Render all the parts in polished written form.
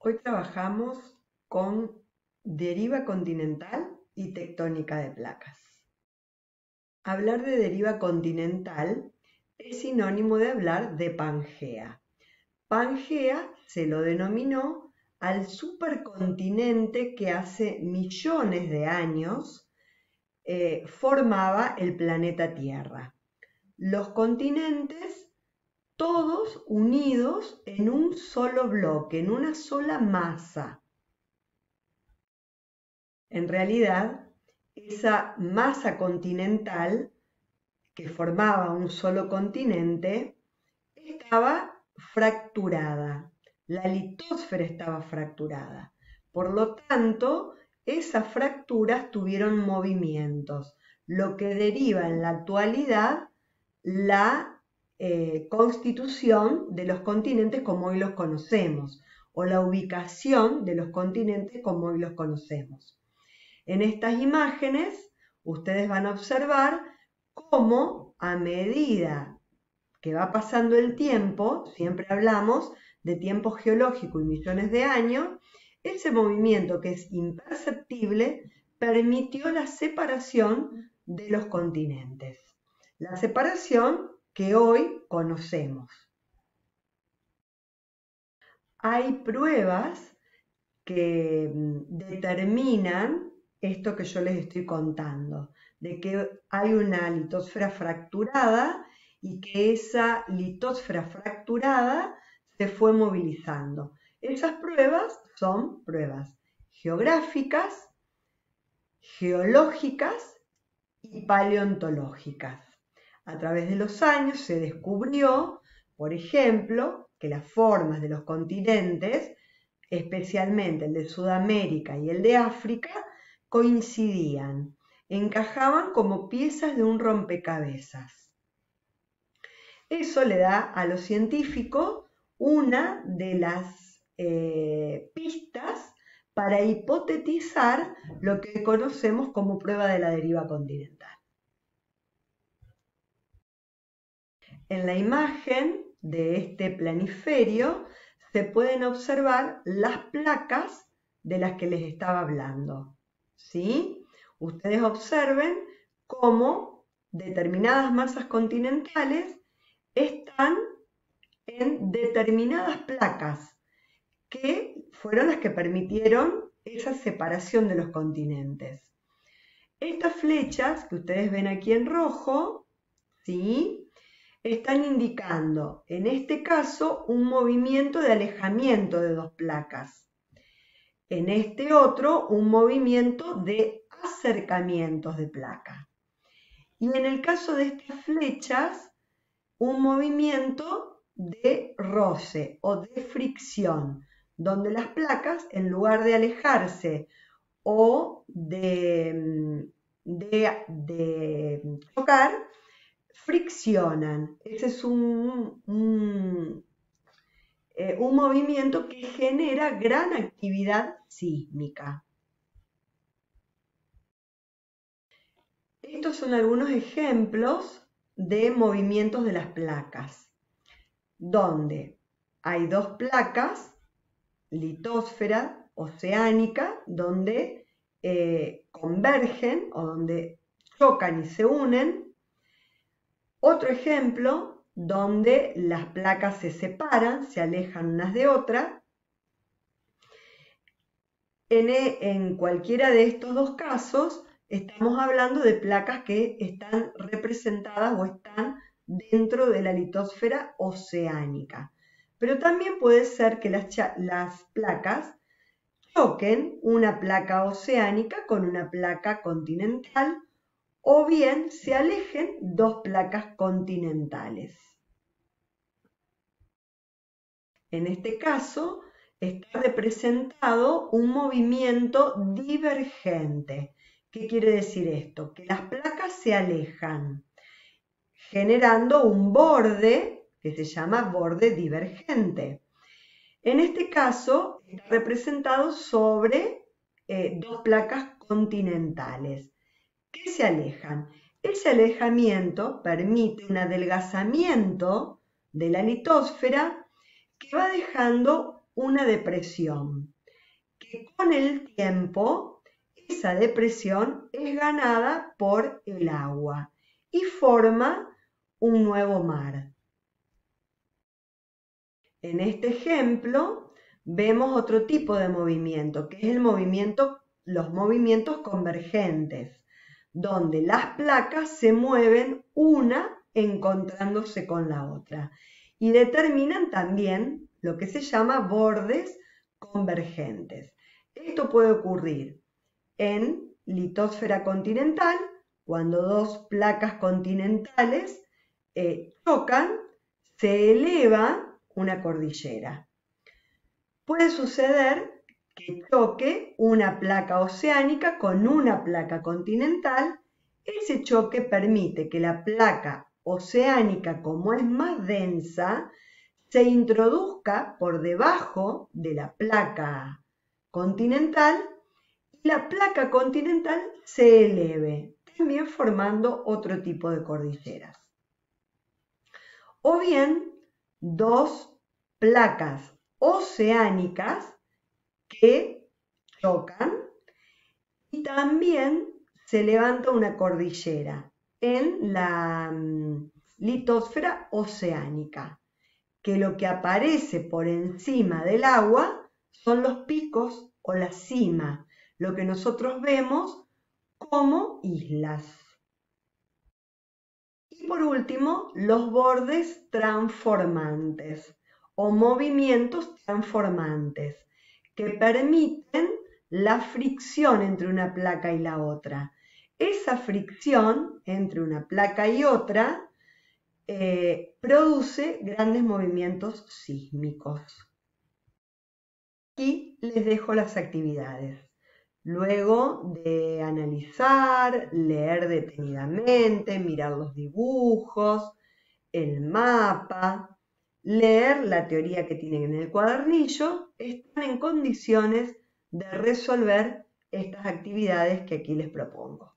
Hoy trabajamos con deriva continental y tectónica de placas. Hablar de deriva continental es sinónimo de hablar de Pangea. Pangea se lo denominó al supercontinente que hace millones de años formaba el planeta Tierra. Los continentes todos unidos en un solo bloque, en una sola masa. En realidad, esa masa continental que formaba un solo continente estaba fracturada. La litosfera estaba fracturada. Por lo tanto, esas fracturas tuvieron movimientos, lo que deriva en la actualidad la constitución de los continentes como hoy los conocemos, o la ubicación de los continentes como hoy los conocemos. En estas imágenes, ustedes van a observar cómo a medida que va pasando el tiempo, siempre hablamos de tiempo geológico y millones de años, ese movimiento que es imperceptible permitió la separación de los continentes. La separación que hoy conocemos. Hay pruebas que determinan esto que yo les estoy contando, de que hay una litosfera fracturada y que esa litosfera fracturada se fue movilizando. Esas pruebas son pruebas geográficas, geológicas y paleontológicas. A través de los años se descubrió, por ejemplo, que las formas de los continentes, especialmente el de Sudamérica y el de África, coincidían, encajaban como piezas de un rompecabezas. Eso le da a los científicos una de las pistas para hipotetizar lo que conocemos como prueba de la deriva continental. En la imagen de este planiferio se pueden observar las placas de las que les estaba hablando. ¿Sí? Ustedes observen cómo determinadas masas continentales están en determinadas placas que fueron las que permitieron esa separación de los continentes. Estas flechas que ustedes ven aquí en rojo, ¿sí?, están indicando, en este caso, un movimiento de alejamiento de dos placas. En este otro, un movimiento de acercamientos de placas. Y en el caso de estas flechas, un movimiento de roce o de fricción, donde las placas, en lugar de alejarse o de chocar, friccionan. Ese es un movimiento que genera gran actividad sísmica. Estos son algunos ejemplos de movimientos de las placas, donde hay dos placas, litósfera, oceánica, donde convergen o donde chocan y se unen. Otro ejemplo donde las placas se separan, se alejan unas de otras. En cualquiera de estos dos casos estamos hablando de placas que están representadas o están dentro de la litosfera oceánica. Pero también puede ser que las placas choquen una placa oceánica con una placa continental, o bien se alejen dos placas continentales. En este caso está representado un movimiento divergente. ¿Qué quiere decir esto? Que las placas se alejan, generando un borde que se llama borde divergente. En este caso está representado sobre dos placas continentales que se alejan. Ese alejamiento permite un adelgazamiento de la litosfera que va dejando una depresión, que con el tiempo esa depresión es ganada por el agua y forma un nuevo mar. En este ejemplo vemos otro tipo de movimiento, que es los movimientos convergentes, donde las placas se mueven una encontrándose con la otra y determinan también lo que se llama bordes convergentes. Esto puede ocurrir en litosfera continental, cuando dos placas continentales chocan, se eleva una cordillera. Puede suceder que choque una placa oceánica con una placa continental. Ese choque permite que la placa oceánica, como es más densa, se introduzca por debajo de la placa continental y la placa continental se eleve, también formando otro tipo de cordilleras. O bien, dos placas oceánicas que chocan y también se levanta una cordillera en la litosfera oceánica, que lo que aparece por encima del agua son los picos o la cima, lo que nosotros vemos como islas. Y por último, los bordes transformantes o movimientos transformantes que permiten la fricción entre una placa y la otra. Esa fricción entre una placa y otra produce grandes movimientos sísmicos. Aquí les dejo las actividades. Luego de analizar, leer detenidamente, mirar los dibujos, el mapa, leer la teoría que tienen en el cuadernillo, están en condiciones de resolver estas actividades que aquí les propongo.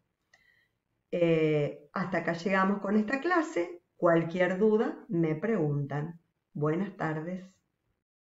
Hasta acá llegamos con esta clase. Cualquier duda me preguntan. Buenas tardes.